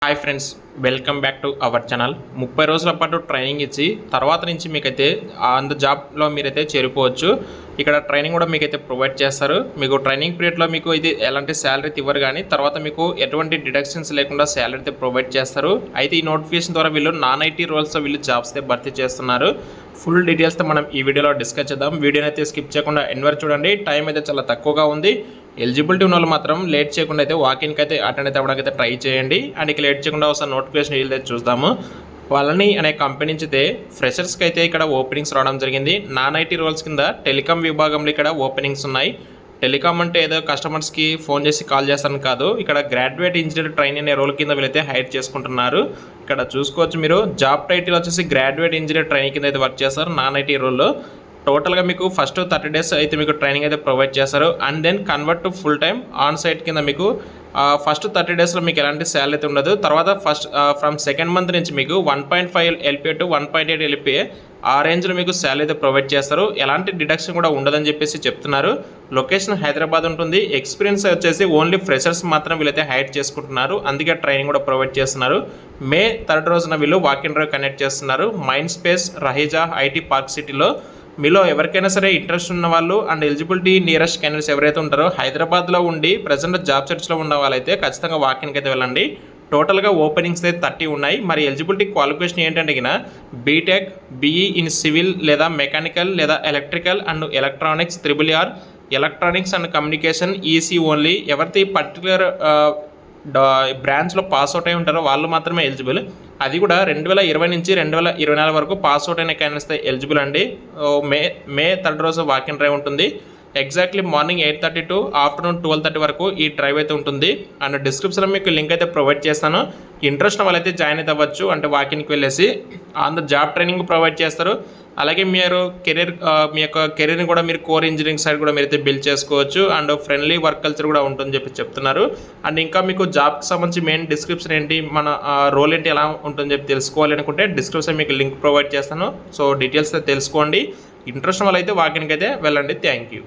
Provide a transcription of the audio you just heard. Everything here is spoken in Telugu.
Hi friends, welcome back to our channel. 30 రోజుల పాటు ట్రైనింగ్ ఇచ్చి తర్వాత నుంచి మీకైతే ఆన్ ద జాబ్లో మీరైతే చేరిపోవచ్చు. ఇక్కడ ట్రైనింగ్ కూడా మీకైతే ప్రొవైడ్ చేస్తారు. మీకు ట్రైనింగ్ పీరియడ్లో మీకు ఇది ఎలాంటి శాలరీ ఇవ్వరు, కానీ తర్వాత మీకు ఎటువంటి డిడక్షన్స్ లేకుండా శాలరీ అయితే ప్రొవైడ్ చేస్తారు. అయితే ఈ నోటిఫికేషన్ ద్వారా వీళ్ళు నాన్ ఐటీ రోల్స్లో వీళ్ళు జాబ్స్ అయితే భర్తీ చేస్తున్నారు. ఫుల్ డీటెయిల్స్తో మనం ఈ వీడియోలో డిస్కస్ చేద్దాం. వీడియోని అయితే స్కిప్ చేయకుండా ఎండ్ వరకు చూడండి. టైం అయితే చాలా తక్కువగా ఉంది. ఎలిజిబిలిటీ ఉన్న వాళ్ళు మాత్రం లేట్ చేయకుండా అయితే వాకిన్కి అయితే అటెండ్ అయితే అవ్వడానికి అయితే ట్రై చేయండి. అండ్ ఇక లేట్ చేయకుండా ఒకసారి నోటిఫికేషన్ అయితే చూద్దాము. వాళ్ళని అనే కంపెనీ నుంచి అయితే ఫ్రెషర్స్కి అయితే ఇక్కడ ఓపెనింగ్స్ రావడం జరిగింది. నాన్ ఐటీ రోల్స్ కింద టెలికాం విభాగంలో ఇక్కడ ఓపెనింగ్స్ ఉన్నాయి. టెలికాం అంటే ఏదో కస్టమర్స్కి ఫోన్ చేసి కాల్ చేస్తారని కాదు, ఇక్కడ గ్రాడ్యుయేట్ ఇంజనీర్ ట్రైన్ అనే రోల్ కింద వీళ్ళైతే హైర్ చేసుకుంటున్నారు. ఇక్కడ చూసుకోవచ్చు మీరు, జాబ్ టైటిల్ వచ్చేసి గ్రాడ్యుయేట్ ఇంజనీర్ ట్రైన్ కింద అయితే వర్క్ చేస్తారు నాన్ ఐటీ రోల్లో. టోటల్గా మీకు ఫస్ట్ 30 days అయితే మీకు ట్రైనింగ్ అయితే ప్రొవైడ్ చేస్తారు. And then convert to full time on site కింద మీకు ఫస్ట్ 30 daysలో మీకు ఎలాంటి శాలరీ అయితే ఉండదు. తర్వాత ఫ్రమ్ సెకండ్ మంత్ నుంచి మీకు 1.5 LPA టు 1.8 LPA ఆ రేంజ్లో మీకు శాలరీ అయితే ప్రొవైడ్ చేస్తారు. ఎలాంటి డిడక్షన్ కూడా ఉండదని చెప్పేసి చెప్తున్నారు. లొకేషన్ హైదరాబాద్ ఉంటుంది. ఎక్స్పీరియన్స్ వచ్చేసి ఓన్లీ ఫ్రెషర్స్ మాత్రం వీళ్ళైతే హైర్ చేసుకుంటున్నారు. అందుకే ట్రైనింగ్ కూడా ప్రొవైడ్ చేస్తున్నారు. May 3rd రోజున వీళ్ళు వాక్ ఇన్ డ్రైవ్ కనెక్ట్ చేస్తున్నారు. Mind space Raheja IT park సిటీలో. మీలో ఎవరికైనా సరే ఇంట్రెస్ట్ ఉన్న వాళ్ళు అండ్ ఎలిజిబిలిటీ నియరెస్ట్ క్యాండిడేట్స్ ఎవరైతే ఉంటారో హైదరాబాద్లో ఉండి ప్రజెంట్ జాబ్ సెర్చ్లో ఉన్న వాళ్ళైతే ఖచ్చితంగా వాకిన్కి అయితే వెళ్ళండి. టోటల్గా ఓపెనింగ్స్ అయితే 30 ఉన్నాయి. మరి ఎలిజిబిలిటీ క్వాలిఫికేషన్ ఏంటంటే బీటెక్, BE ఇన్ సివిల్ లేదా మెకానికల్ లేదా electrical and electronics, RRR electronics and communication, EC only. ఎవరిది పర్టికులర్ బ్రాంచ్లో పాస్ అవుట్ అయి ఉంటారో వాళ్ళు మాత్రమే ఎలిజిబుల్. అది కూడా 2020 నుంచి 2024 వరకు పాస్ అవుట్ అయిన క్యాండిడేట్స్ ఎలిజిబుల్ అండి. మే 3rd రోజు వాక్ ఇన్ డ్రైవ్ ఉంటుంది. ఎగ్జాక్ట్లీ మార్నింగ్ 8:30 టు ఆఫ్టర్నూన్ 12:30 వరకు ఈ డ్రైవ్ అయితే ఉంటుంది. అండ్ డిస్క్రిప్షన్లో మీకు లింక్ అయితే ప్రొవైడ్ చేస్తాను. ఇంట్రెస్ట్ వాళ్ళైతే జాయిన్ అయితే అవ్వచ్చు. అంటే వాకిన్కి వెళ్ళేసి on the job training provide చేస్తారు. అలాగే మీరు మీ యొక్క కెరీర్ని కూడా మీరు కోర్ ఇంజనీరింగ్ సైడ్ కూడా మీరైతే బిల్డ్ చేసుకోవచ్చు. అండ్ ఫ్రెండ్లీ వర్క్ కల్చర్ కూడా ఉంటుందని చెప్పి చెప్తున్నారు. అండ్ ఇంకా మీకు జాబ్కి సంబంధించి మెయిన్ డిస్క్రిప్షన్ ఏంటి, మన రోల్ ఏంటి, ఎలా ఉంటుందని చెప్పి తెలుసుకోవాలి అనుకుంటే డిస్క్రిప్షన్ మీకు లింక్ ప్రొవైడ్ చేస్తాను. సో డీటెయిల్స్ తెలుసుకోండి. ఇంట్రెస్ట్ వాళ్ళైతే వాకిన్కి అయితే వెళ్ళండి. Thank you.